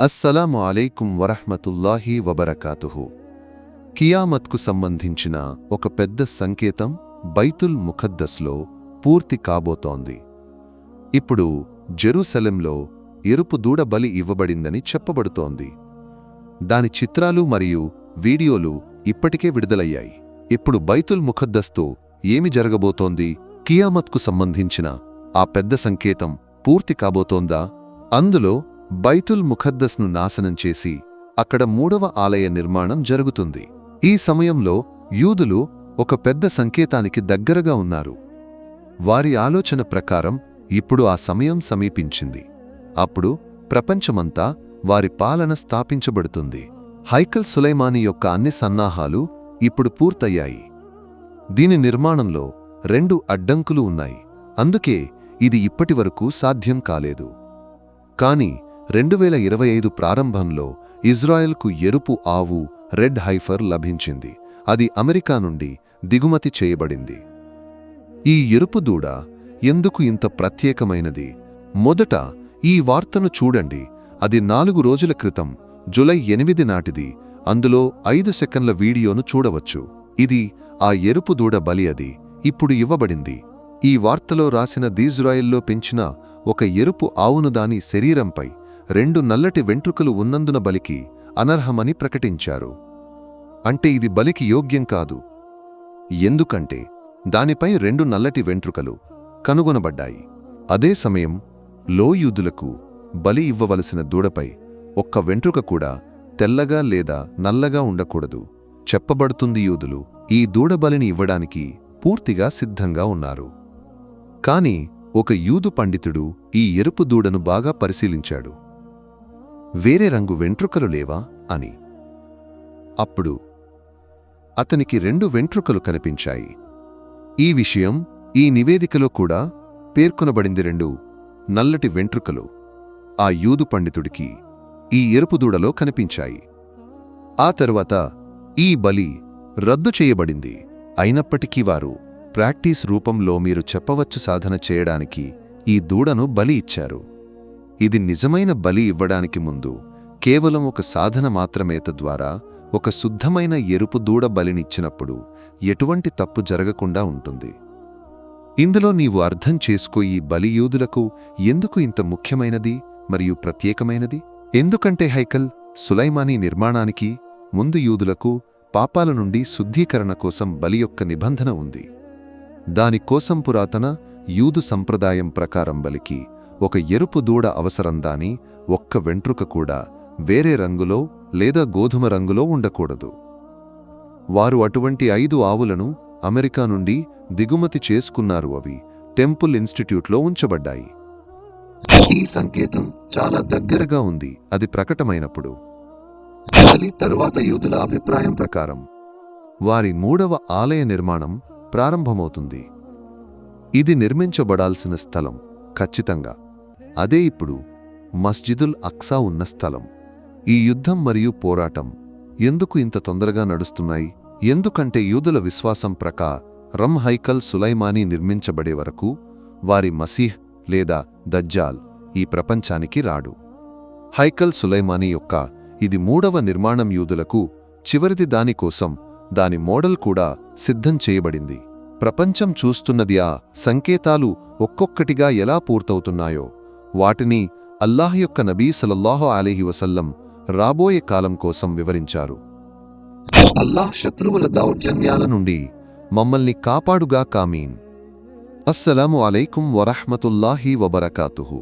అస్సలాము అలైకుం వరహ్మతుల్లాహి వబరకాతుహు. కియామత్కు సంబంధించిన ఒక పెద్ద సంకేతం బైతుల్ ముఖద్దస్లో పూర్తి కాబోతోంది. ఇప్పుడు జెరూసలెంలో ఎరుపు దూడ బలి ఇవ్వబడిందని చెప్పబడుతోంది. దాని చిత్రాలు మరియు వీడియోలు ఇప్పటికే విడుదలయ్యాయి. ఇప్పుడు బైతుల్ ముఖద్దస్తో ఏమి జరగబోతోంది? కియామత్కు సంబంధించిన ఆ పెద్ద సంకేతం పూర్తి కాబోతోందా? అందులో బైతుల్ ముఖద్దస్ను నాశనం చేసి అక్కడ మూడవ ఆలయ నిర్మాణం జరుగుతుంది. ఈ సమయంలో యూదులు ఒక పెద్ద సంకేతానికి దగ్గరగా ఉన్నారు. వారి ఆలోచన ప్రకారం ఇప్పుడు ఆ సమయం సమీపించింది. అప్పుడు ప్రపంచమంతా వారి పాలన స్థాపించబడుతుంది. హైకల్ సులైమానీ యొక్క అన్ని సన్నాహాలు ఇప్పుడు పూర్తయ్యాయి. దీని నిర్మాణంలో 2 అడ్డంకులు ఉన్నాయి. అందుకే ఇది ఇప్పటివరకు సాధ్యం కాలేదు. కాని 2025 ప్రారంభంలో ఇజ్రాయెల్కు ఎరుపు ఆవు రెడ్ హైఫర్ లభించింది. అది అమెరికా నుండి దిగుమతి చేయబడింది. ఈ ఎరుపు దూడ ఎందుకు ఇంత ప్రత్యేకమైనది? మొదట ఈ వార్తను చూడండి. అది 4 రోజుల క్రితం జూలై 8 నాటిది. అందులో 5 సెకన్ల వీడియోను చూడవచ్చు. ఇది ఆ ఎరుపు దూడ బలి. అది ఇప్పుడు ఇవ్వబడింది. ఈ వార్తలో రాసిన ఇజ్రాయెల్లో పెంచిన ఒక ఎరుపు ఆవును దాని శరీరంపై 2 నల్లటి వెంట్రుకలు ఉన్నందున బలికి అనర్హమని ప్రకటించారు. అంటే ఇది బలికి యోగ్యం కాదు. ఎందుకంటే దానిపై 2 నల్లటి వెంట్రుకలు కనుగొనబడ్డాయి. అదే సమయం యూదులకు బలి ఇవ్వవలసిన దూడపై ఒక్క వెంట్రుక కూడా తెల్లగా లేదా నల్లగా ఉండకూడదు చెప్పబడుతుంది. యూదులు ఈ దూడ బలిని ఇవ్వడానికి పూర్తిగా సిద్ధంగా ఉన్నారు. కాని ఒక యూదు పండితుడు ఈ ఎరుపు దూడను బాగా పరిశీలించాడు. వేరే రంగు వెంట్రుకలు లేవా అని. అప్పుడు అతనికి 2 వెంట్రుకలు కనిపించాయి. ఈ విషయం ఈ నివేదికలో కూడా పేర్కొనబడింది. 2 నల్లటి వెంట్రుకలు ఆ యూదు పండితుడికి ఈ ఎరుపు దూడలో కనిపించాయి. ఆ తరువాత ఈ బలి రద్దు చేయబడింది. అయినప్పటికీ వారు ప్రాక్టీస్ రూపంలో మీరు చెప్పవచ్చు సాధన చేయడానికి ఈ దూడను బలి ఇచ్చారు. ఇది నిజమైన బలి ఇవ్వడానికి ముందు కేవలం ఒక సాధన మాత్రమే. తద్వారా ఒక శుద్ధమైన ఎరుపు దూడ బలినిచ్చినప్పుడు ఎటువంటి తప్పు జరగకుండా ఉంటుంది. ఇందులో నీవు అర్థం చేసుకో, ఈ బలి యూదులకు ఎందుకు ఇంత ముఖ్యమైనది మరియు ప్రత్యేకమైనది? ఎందుకంటే హైకల్ సులైమానీ నిర్మాణానికి ముందు యూదులకు పాపాల నుండి శుద్ధీకరణ కోసం బలి యొక్క నిబంధన ఉంది. దానికోసం పురాతన యూదు సంప్రదాయం ప్రకారం బలికి ఒక ఎరుపు దూడ అవసరం. దాని ఒక్క వెంట్రుక కూడా వేరే రంగులో లేదా గోధుమ రంగులో ఉండకూడదు. వారు అటువంటి 5 ఆవులను అమెరికా నుండి దిగుమతి చేసుకున్నారు. అవి టెంపుల్ ఇన్స్టిట్యూట్లో ఉంచబడ్డాయి. ఈ సంకేతం చాలా దగ్గరగా ఉంది. అది ప్రకటమైనప్పుడు తరువాత యూదుల అభిప్రాయం ప్రకారం వారి 3వ ఆలయ నిర్మాణం ప్రారంభమవుతుంది. ఇది నిర్మించబడాల్సిన స్థలం ఖచ్చితంగా అదే ఇప్పుడు మస్జిదుల్ అక్సా ఉన్న స్థలం. ఈ యుద్ధం మరియు పోరాటం ఎందుకు ఇంత తొందరగా నడుస్తున్నాయి? ఎందుకంటే యూదుల విశ్వాసం ప్రకారం హైకల్ సులైమానీ నిర్మించబడే వరకు వారి మసీహ్ లేదా దజ్జాల్ ఈ ప్రపంచానికి రాడు. హైకల్ సులైమానీ యొక్క ఇది 3వ నిర్మాణం. యూదులకు చివరిది. దానికోసం దాని మోడల్ కూడా సిద్ధం చేయబడింది. ప్రపంచం చూస్తున్నది ఆ సంకేతాలు ఒక్కొక్కటిగా ఎలా పూర్తవుతున్నాయో. వాటిని అల్లాహ్ యొక్క నబీ సల్లల్లాహు అలైహి వసల్లం రాబోయే కాలం కోసం వివరించారు. అల్లాహ్ శత్రువుల దౌర్జన్యాల నుండి మమ్మల్ని కాపాడుగా. కామీన్. అస్సలాము అలైకుం వరహ్మతుల్లాహి వబరకాతుహు.